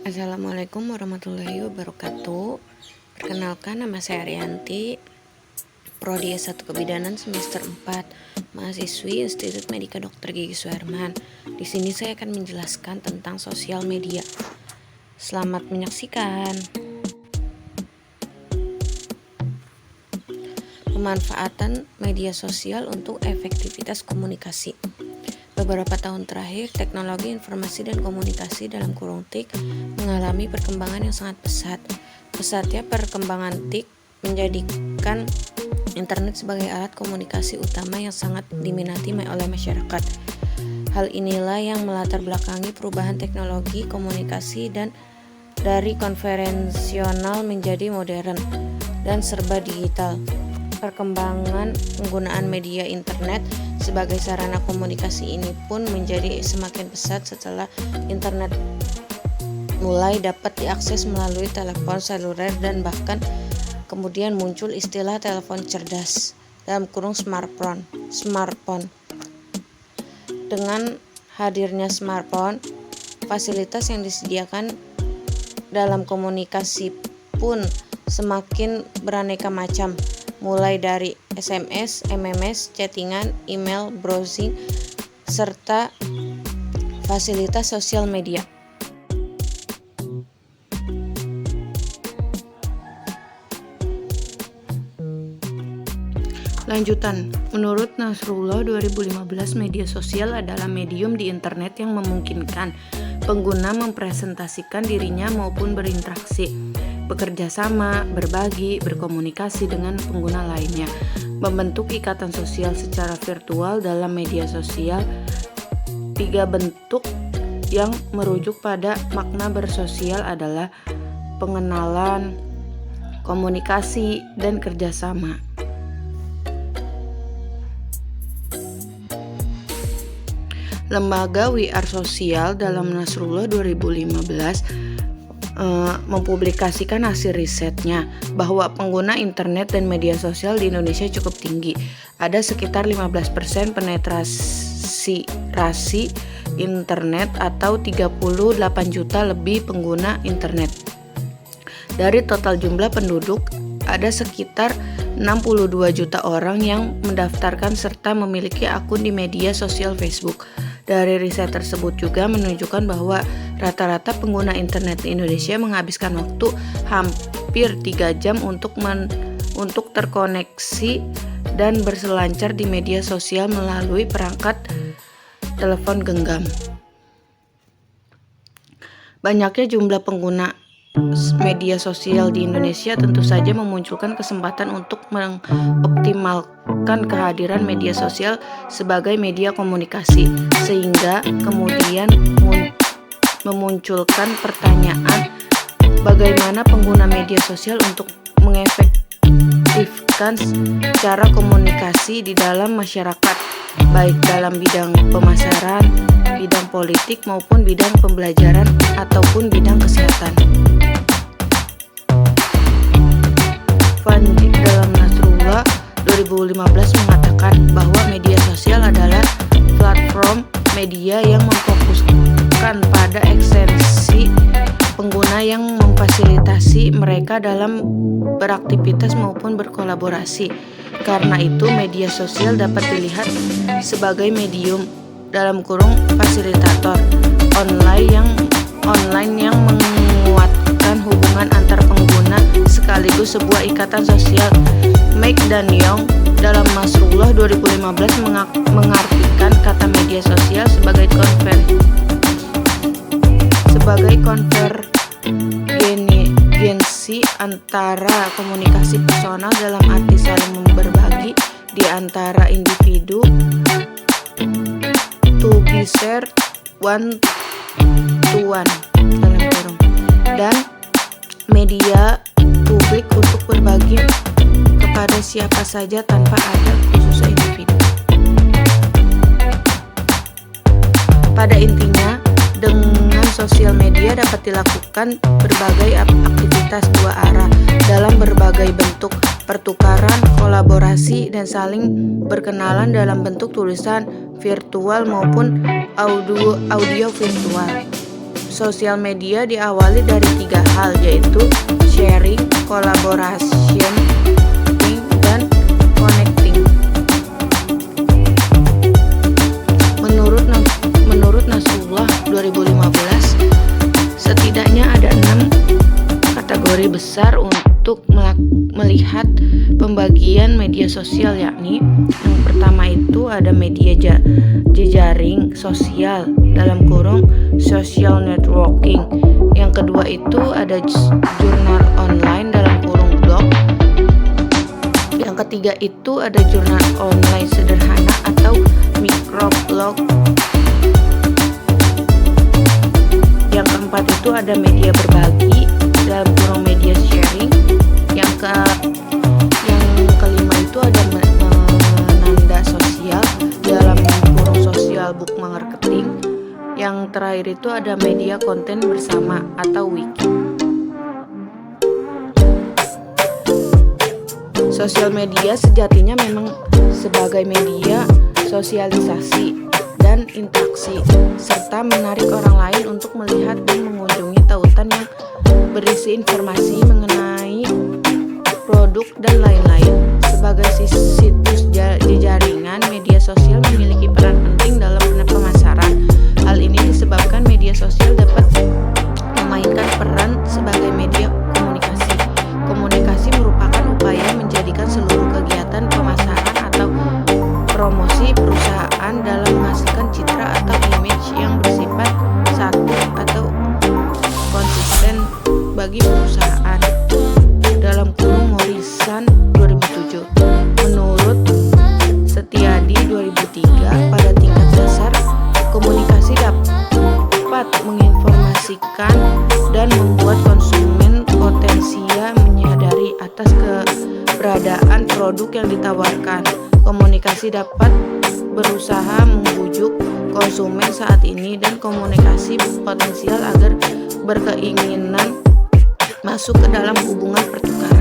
Assalamualaikum warahmatullahi wabarakatuh. Perkenalkan, nama saya Arianti, Prodi S1 Kebidanan semester 4, mahasiswi Institut Medika Dr. Gigi Suherman. Di sini saya akan menjelaskan tentang sosial media. Selamat menyaksikan. Pemanfaatan media sosial untuk efektivitas komunikasi. Beberapa tahun terakhir, teknologi informasi dan komunikasi dalam kurung TIK mengalami perkembangan yang sangat pesat. Pesatnya perkembangan TIK menjadikan internet sebagai alat komunikasi utama yang sangat diminati oleh masyarakat. Hal inilah yang melatar belakangi perubahan teknologi komunikasi dan dari konvensional menjadi modern dan serba digital. Perkembangan penggunaan media internet sebagai sarana komunikasi ini pun menjadi semakin pesat setelah internet mulai dapat diakses melalui telepon seluler dan bahkan kemudian muncul istilah telepon cerdas dalam kurung smartphone. Dengan hadirnya smartphone, fasilitas yang disediakan dalam komunikasi pun semakin beraneka macam, mulai dari SMS, MMS, chattingan, email, browsing, serta fasilitas sosial media. Lanjutan, menurut Nasrullah 2015, media sosial adalah medium di internet yang memungkinkan pengguna mempresentasikan dirinya maupun berinteraksi, bekerja sama, berbagi, berkomunikasi dengan pengguna lainnya, membentuk ikatan sosial secara virtual dalam media sosial. 3 bentuk yang merujuk pada makna bersosial adalah pengenalan, komunikasi, dan kerjasama. Lembaga We Are Social dalam Nasrullah 2015 mempublikasikan hasil risetnya bahwa pengguna internet dan media sosial di Indonesia cukup tinggi. Ada sekitar 15% penetrasi rasi internet atau 38 juta lebih pengguna internet. Dari total jumlah penduduk, ada sekitar 62 juta orang yang mendaftarkan serta memiliki akun di media sosial Facebook. Dari riset tersebut juga menunjukkan bahwa rata-rata pengguna internet di Indonesia menghabiskan waktu hampir 3 jam untuk terkoneksi dan berselancar di media sosial melalui perangkat telepon genggam. Banyaknya jumlah pengguna media sosial di Indonesia tentu saja memunculkan kesempatan untuk mengoptimalkan kehadiran media sosial sebagai media komunikasi, sehingga kemudian memunculkan pertanyaan bagaimana pengguna media sosial untuk mengefektifkan cara komunikasi di dalam masyarakat, baik dalam bidang pemasaran, bidang politik maupun bidang pembelajaran ataupun bidang kesehatan. Fandi dalam Nasrullah 2015 mengatakan bahwa media sosial adalah platform media yang memfokuskan pada ekstensi pengguna yang memfasilitasi mereka dalam beraktivitas maupun berkolaborasi. Karena itu, media sosial dapat dilihat sebagai medium dalam kurung fasilitator online yang menguatkan hubungan antar pengguna sekaligus sebuah ikatan sosial. Mike dan Young dalam Nasrullah 2015 mengartikan kata media sosial sebagai konvergensi antara komunikasi personal dalam arti saling berbagi di antara individu, to be shared one to one dalam kurung, dan media publik untuk berbagi kepada siapa saja tanpa ada khusus individu. Pada intinya, dengan sosial media dapat dilakukan berbagai aktivitas dua arah dalam berbagai bentuk, pertukaran, kolaborasi, dan saling berkenalan dalam bentuk tulisan virtual maupun audio virtual. Sosial media diawali dari 3 hal, yaitu sharing, collaboration, dan connecting. Menurut Nasrullah 2015, setidaknya ada 6 kategori besar untuk melihat pembagian media sosial, yakni yang pertama itu ada media jejaring sosial dalam kurung social networking. Yang kedua itu ada jurnal online dalam kurung blog. Yang ketiga itu ada jurnal online sederhana atau microblog. Yang keempat itu ada media berbagi dalam kurung media sharing. Yang kelima itu ada menanda sosial dalam kurung social book marketing. Yang terakhir itu ada media konten bersama atau wiki. Sosial media sejatinya memang sebagai media sosialisasi dan interaksi, serta menarik orang lain untuk melihat dan mengunjungi tautan yang berisi informasi mengenai produk dan lain-lain. Sebagai situs jaringan, media sosial memiliki peran penting dalam pemasaran. Hal ini disebabkan media sosial dapat memainkan peran sebagai media komunikasi. Komunikasi merupakan upaya menjadikan seluruh kegiatan pemasaran atau promosi perusahaan dalam menghasilkan citra atau image yang bersifat satu atau konsisten bagi perusahaan. Dalam kurung Morrison 2007, menurut Setiadi 2003, pada tingkat dasar komunikasi dapat menginformasikan dan membuat konsumen potensial menyadari atas keberadaan produk yang ditawarkan. Komunikasi dapat berusaha membujuk konsumen saat ini dan komunikasi potensial agar berkeinginan masuk ke dalam hubungan pertukaran.